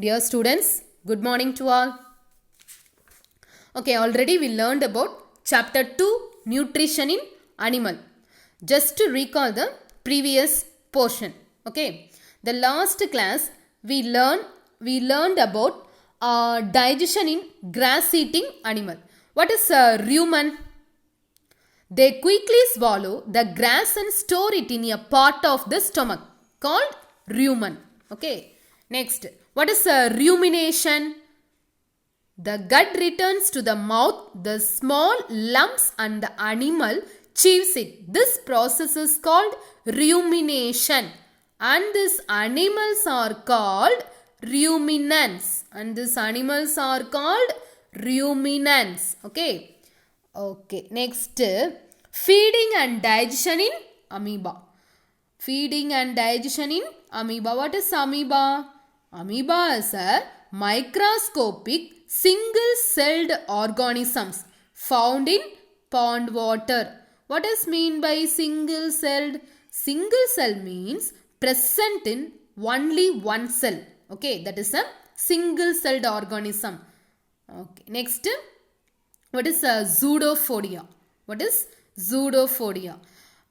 Dear students, good morning to all. Okay, already we learned about chapter 2, nutrition in animal. Just to recall the previous portion. Okay, the last class we learned about digestion in grass eating animal. What is rumen? They quickly swallow the grass and store it in a part of the stomach called rumen. Okay. Next, what is rumination? The gut returns to the mouth, the small lumps and the animal chews it. This process is called rumination and these animals are called ruminants. Okay. Okay. Next, feeding and digestion in amoeba. What is amoeba? Amoeba is a microscopic single-celled organisms found in pond water. What is mean by single-celled? Single cell means present in only one cell. Okay, that is a single-celled organism. Okay, next, what is pseudophodia?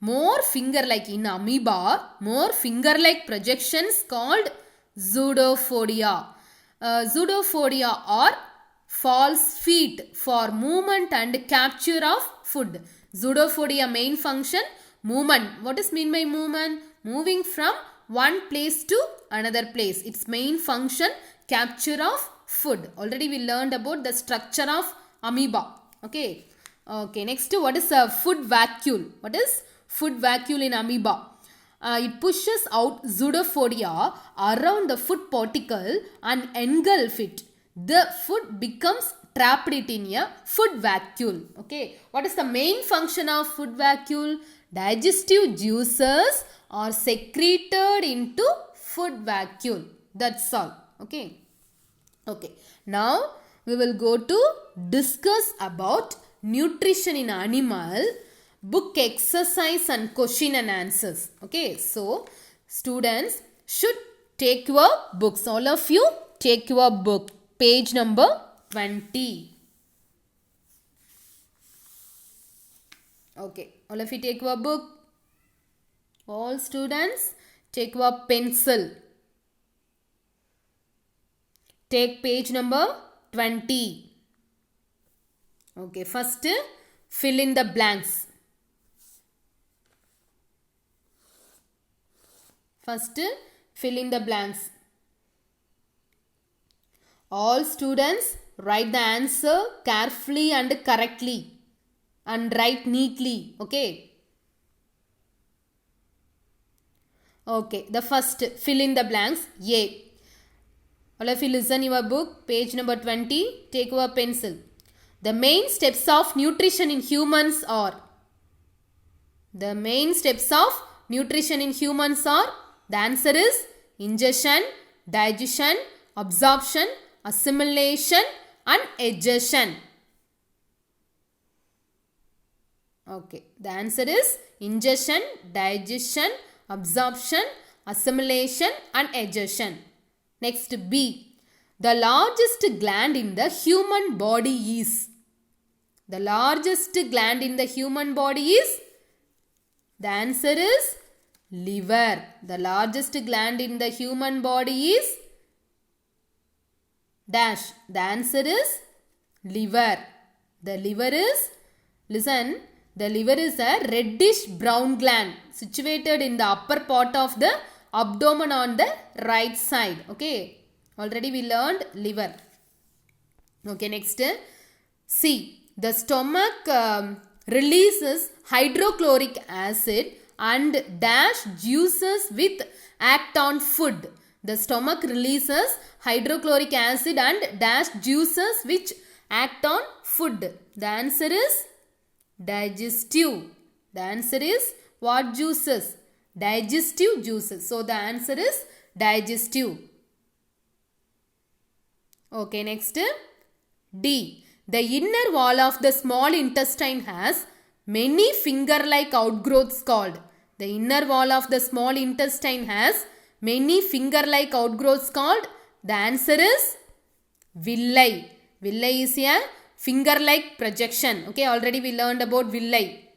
More finger-like in amoeba, more finger-like projections called pseudophodia. Pseudophodia are false feet for movement and capture of food. Pseudophodia main function, movement. What is mean by movement? Moving from one place to another place. Its main function, capture of food. Already we learned about the structure of amoeba. Okay. Okay. Next, what is a food vacuole? What is food vacuole in amoeba? It pushes out pseudophodia around the food particle and engulf it. The food becomes trapped it in a food vacuole. Okay. What is the main function of food vacuole? Digestive juices are secreted into food vacuole. That's all. Okay. Okay. Now we will go to discuss about nutrition in animal. Book exercise and question and answers. Okay, so students should take your books. All of you take your book. Page number 20. Okay, all of you take your book. All students take your pencil. Take page number 20. Okay, first fill in the blanks. First, fill in the blanks. All students write the answer carefully and correctly and write neatly. Okay. Okay. The first, fill in the blanks. A. All of you listen your book. Page number 20. Take your pencil. The main steps of nutrition in humans are. The answer is ingestion, digestion, absorption, assimilation and egestion. Okay. The answer is ingestion, digestion, absorption, assimilation and egestion. Next, B. The largest gland in the human body is. The answer is liver. The largest gland in the human body is dash. The answer is liver. The liver is a reddish brown gland situated in the upper part of the abdomen on the right side. Okay. Already we learned liver. Okay. Next, C. The stomach releases hydrochloric acid and dash juices with act on food. The stomach releases hydrochloric acid and dash juices which act on food. The answer is digestive. The answer is what juices? Digestive juices. So the answer is digestive. Okay, next, D. The inner wall of the small intestine has many finger-like outgrowths called. The inner wall of the small intestine has many finger-like outgrowths called The answer is villi. Villi is a finger-like projection. Okay, already we learned about villi.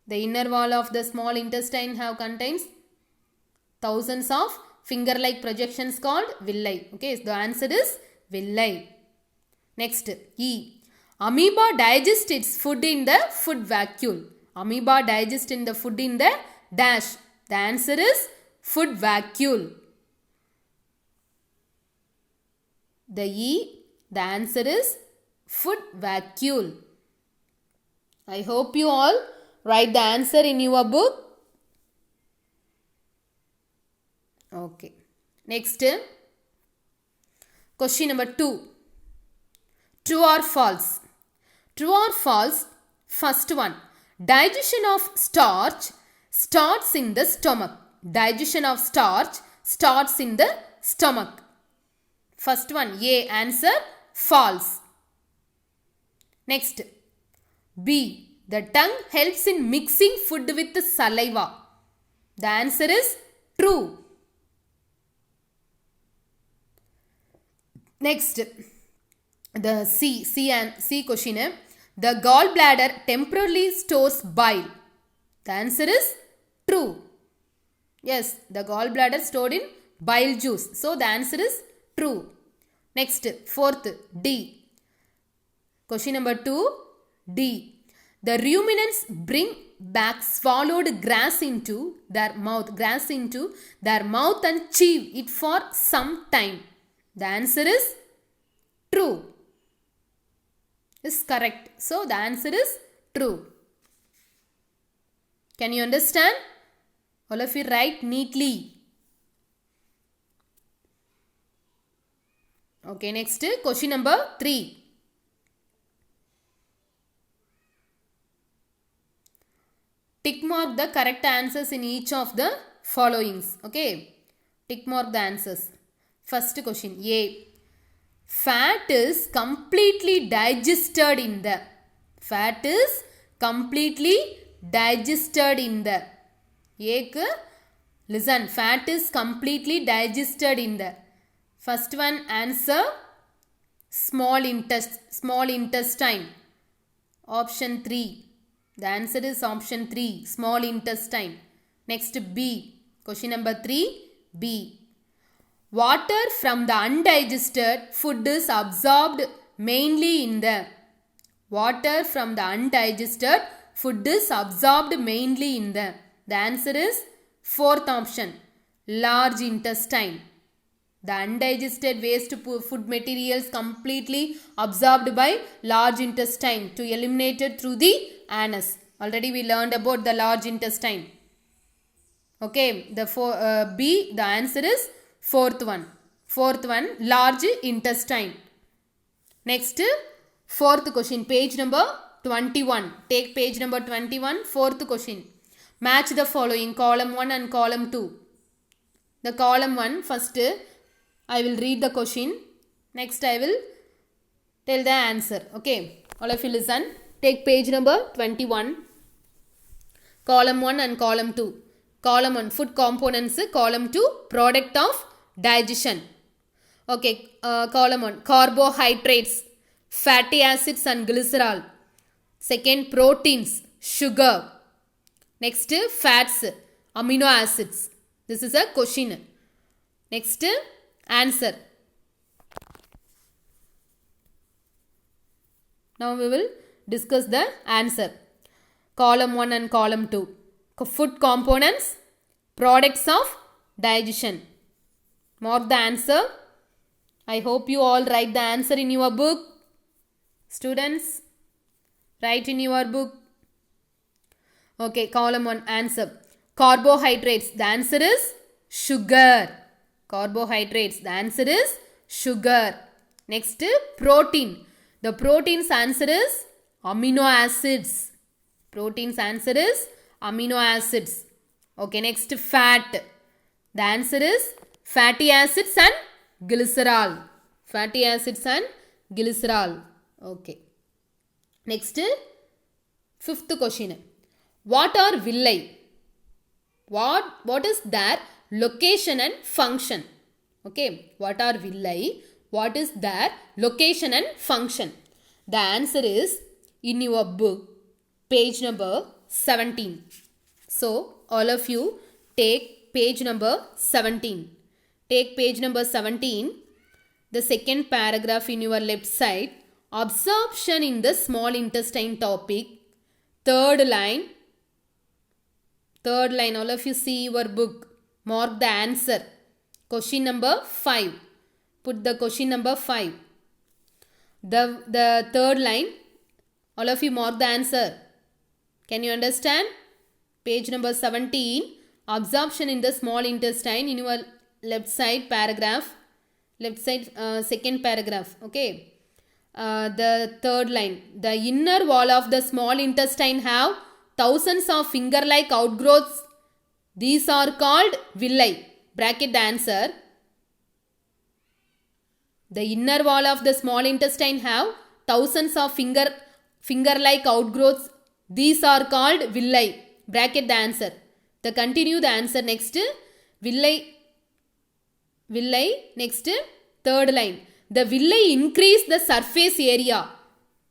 The inner wall of the small intestine contains thousands of finger-like projections called villi. Okay, so the answer is villi. Next, E. Amoeba digests its food in the food vacuole. Amoeba digests in the food in the dash. The answer is food vacuole. The E, the answer is food vacuole. I hope you all write the answer in your book. Okay. Next, question number 2. True or false? True or false? First one. Digestion of starch starts in the stomach. Digestion of starch starts in the stomach. First one, A answer, false. Next, B. The tongue helps in mixing food with the saliva. The answer is true. Next, the C question. The gallbladder temporarily stores bile. The answer is true. Yes, the gallbladder stored in bile juice. So the answer is true. Next, fourth, D. Question number 2, D. The ruminants bring back swallowed grass into their mouth and chew it for some time. The answer is true. Is correct. So the answer is true. Can you understand? All of you write neatly. Okay, next, question number 3. Tick mark the correct answers in each of the followings. Okay, tick mark the answers. First question, A. Fat is completely digested in the. Fat is completely digested in the. A. Listen, fat is completely digested in the. First one answer, small intestine. Option 3. The answer is option 3, small intestine. Next, B. Question number 3, B. Water from the undigested food is absorbed mainly in the. Water from the undigested food is absorbed mainly in the. The answer is fourth option, large intestine. The undigested waste food materials completely absorbed by large intestine to eliminated through the anus. Already we learned about the large intestine. Okay, the B, the answer is fourth one. Fourth one, large intestine. Next, fourth question, page number 21. Take page number 21, fourth question. Match the following, column 1 and column 2. The column 1, first I will read the question. Next I will tell the answer. Okay, all of you listen. Take page number 21. Column 1 and column 2. Column 1, food components. Column 2, product of digestion. Okay, column 1, carbohydrates, fatty acids and glycerol. Second, proteins, sugar. Next, fats, amino acids. This is a question. Next, answer. Now we will discuss the answer. Column 1 and column 2. Food components, products of digestion. Mark the answer. I hope you all write the answer in your book. Students, write in your book. Okay, column 1, answer. Carbohydrates, the answer is sugar. Carbohydrates, the answer is sugar. Next, protein. The protein's answer is amino acids. Protein's answer is amino acids. Okay, next, fat. The answer is fatty acids and glycerol. Fatty acids and glycerol. Okay. Next, fifth question. What are villi? What is their location and function? Okay, what are villi? What is their location and function? The answer is in your book, page number 17. So, all of you take page number 17. Take page number 17, the second paragraph in your left side, absorption in the small intestine topic, third line, all of you see your book, mark the answer. Question number 5. Put the question number 5. The third line, all of you mark the answer. Can you understand? Page number 17, absorption in the small intestine in your left side paragraph, second paragraph. Okay. The third line, the inner wall of the small intestine have thousands of finger-like outgrowths. These are called villi. Bracket the answer. The inner wall of the small intestine have thousands of finger-like outgrowths. These are called villi. Bracket the answer. The continue the answer next. Villi. Next. Third line. The villi increase the surface area.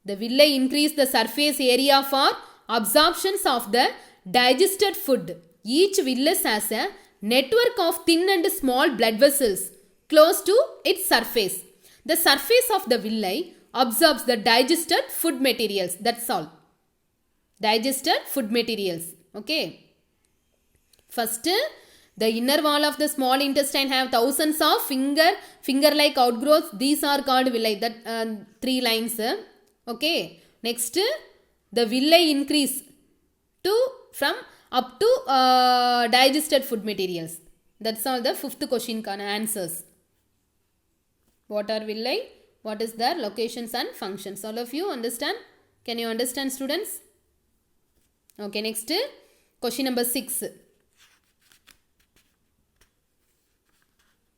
The villi increase the surface area for absorptions of the digested food. Each villus has a network of thin and small blood vessels close to its surface. The surface of the villi absorbs the digested food materials. That's all. Digested food materials. Okay. First, the inner wall of the small intestine have thousands of finger-like outgrowths. These are called villi. That 3 lines. Okay. Next, the villi increase from up to digested food materials. That's all the fifth question answers. What are villi? What is their locations and functions? All of you understand? Can you understand, students? Okay, next question number 6.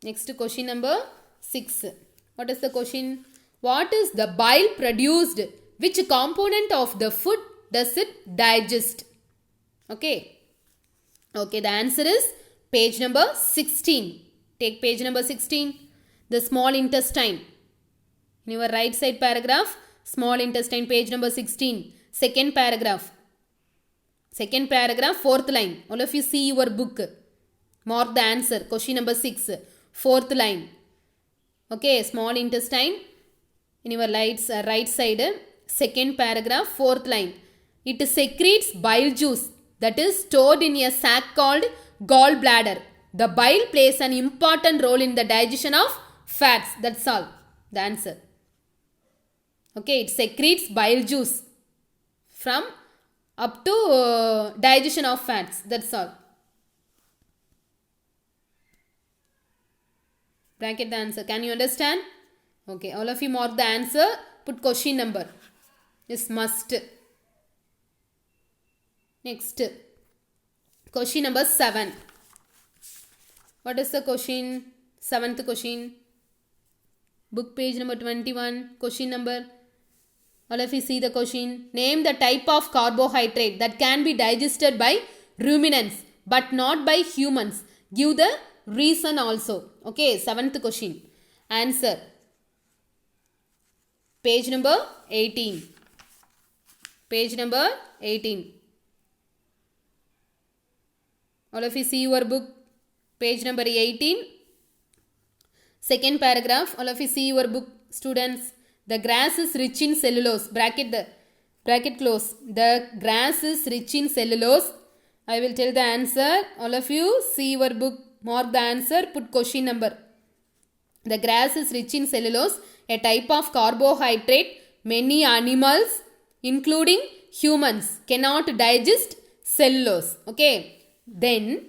Next question number 6. What is the question? What is the bile produced? Which component of the food does it digest? Okay. Okay, the answer is page number 16. Take page number 16. The small intestine. In your right side paragraph, small intestine, page number 16. Second paragraph, fourth line. All of you see your book. Mark the answer. Question number 6. Fourth line. Okay, small intestine. In your right side, second paragraph, fourth line. It secretes bile juice that is stored in a sac called gallbladder. The bile plays an important role in the digestion of fats. That's all. The answer. Okay, it secretes bile juice from up to digestion of fats. That's all. Bracket the answer. Can you understand? Okay, all of you mark the answer. Put question number. Is must. Next. Question number 7. What is the question? 7th question. Book page number 21. Question number. All of you see the question. Name the type of carbohydrate that can be digested by ruminants but not by humans. Give the reason also. Okay, 7th question. Answer. Page number 18. Page number 18. All of you see your book. Page number 18. Second paragraph. All of you see your book, students. The grass is rich in cellulose. Bracket close. The grass is rich in cellulose. I will tell the answer. All of you see your book. Mark the answer. Put question number. The grass is rich in cellulose, a type of carbohydrate. Many animals, including humans, cannot digest cellulose. Okay. Then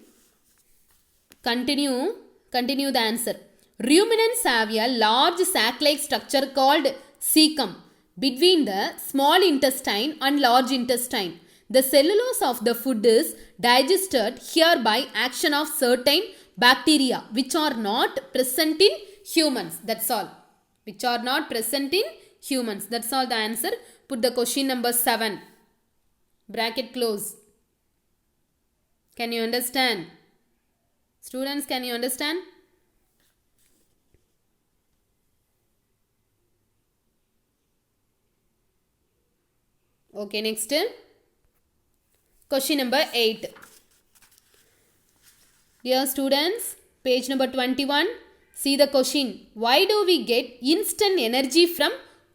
continue the answer. Ruminants have a large sac-like structure called cecum between the small intestine and large intestine. The cellulose of the food is digested here by action of certain bacteria which are not present in humans. That's all. Which are not present in humans. That's all the answer. Put the question number 7. Bracket close. Can you understand? Students, can you understand? Okay, next question number 8. Dear students, page number 21. See the question. Why do we get instant energy from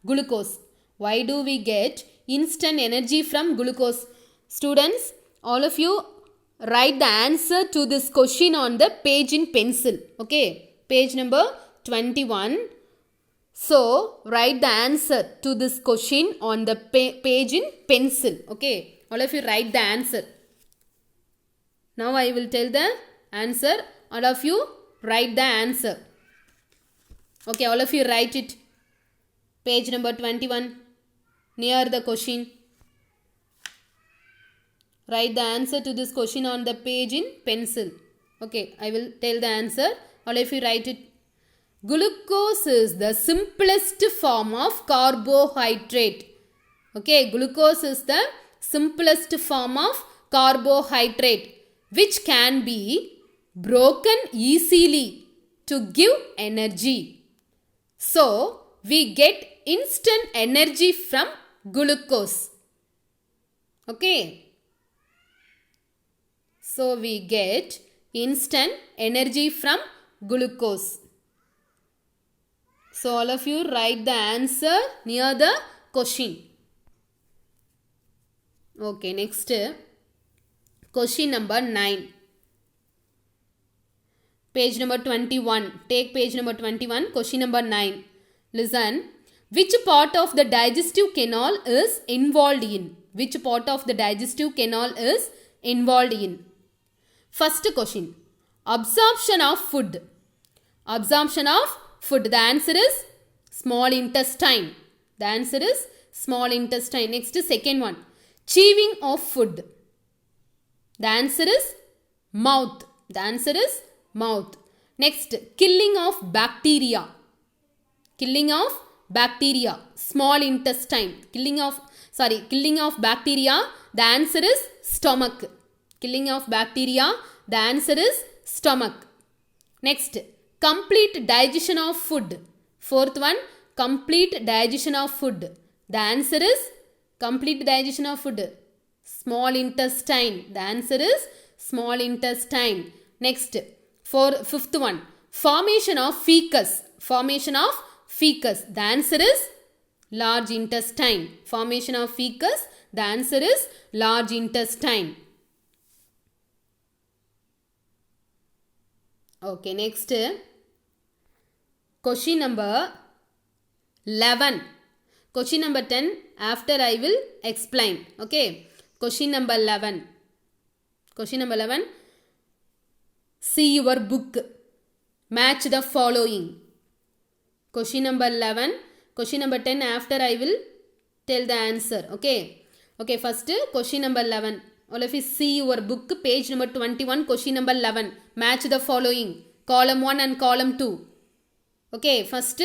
glucose? Why do we get instant energy from glucose? Students, all of you write the answer to this question on the page in pencil. Okay, page number 21. So, write the answer to this question on the page in pencil. Okay, all of you write the answer. Now, I will tell the answer. All of you write the answer. Okay, all of you write it. Page number 21. Near the question. Write the answer to this question on the page in pencil. Okay, I will tell the answer. All of you write it. Glucose is the simplest form of carbohydrate. Okay, glucose is the simplest form of carbohydrate which can be broken easily to give energy. So, we get instant energy from glucose. Okay. So, we get instant energy from glucose. So, all of you write the answer near the question. Okay, next question number 9. Page number 21. Take page number 21, question number 9. Listen. Which part of the digestive canal is involved in? Which part of the digestive canal is involved in? First question. Absorption of food. Absorption of food. The answer is small intestine. The answer is small intestine. Next, second one. Chewing of food. The answer is mouth. The answer is mouth. Next, killing of bacteria. Killing of bacteria. Small intestine. Killing of bacteria. The answer is stomach. Killing of bacteria. The answer is stomach. Next, complete digestion of food. Fourth one, complete digestion of food. The answer is complete digestion of food. Small intestine. The answer is small intestine. Next, fifth one, formation of fecus. Formation of fecus. The answer is large intestine. Formation of fecus. The answer is large intestine. Okay, next. Question number 11. Question number 10 after I will explain. Okay. Question number 11. Question number 11. See your book. Match the following. Question number 11. Question number 10 after I will tell the answer. Okay. Okay, first question number 11. All of you see your book, page number 21, question number 11. Match the following. Column 1 and column 2. Okay, first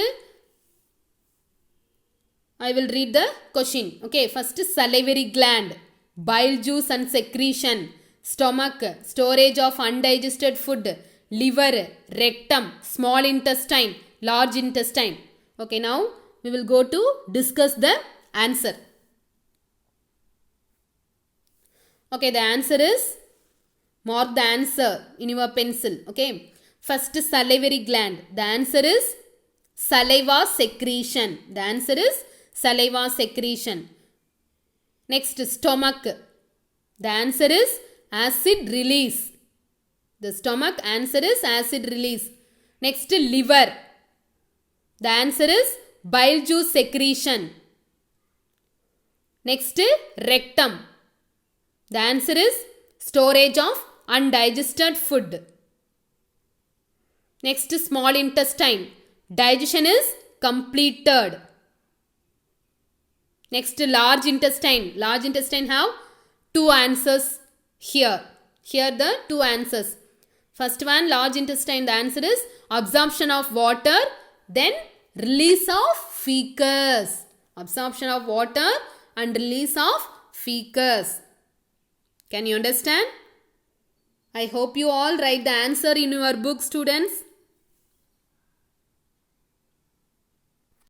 I will read the question. Okay, first salivary gland, bile juice and secretion, stomach, storage of undigested food, liver, rectum, small intestine, large intestine. Okay, now we will go to discuss the answer. Okay, the answer is, mark the answer in your pencil. Okay, first salivary gland. The answer is saliva secretion. The answer is saliva secretion. Next, stomach. The answer is acid release. The stomach answer is acid release. Next, liver. The answer is bile juice secretion. Next, rectum. The answer is storage of undigested food. Next, small intestine. Digestion is completed. Next, large intestine. Large intestine have two answers here. Here the two answers. First one, large intestine. The answer is absorption of water, then release of fecus. Absorption of water and release of fecus. Can you understand? I hope you all write the answer in your book, students.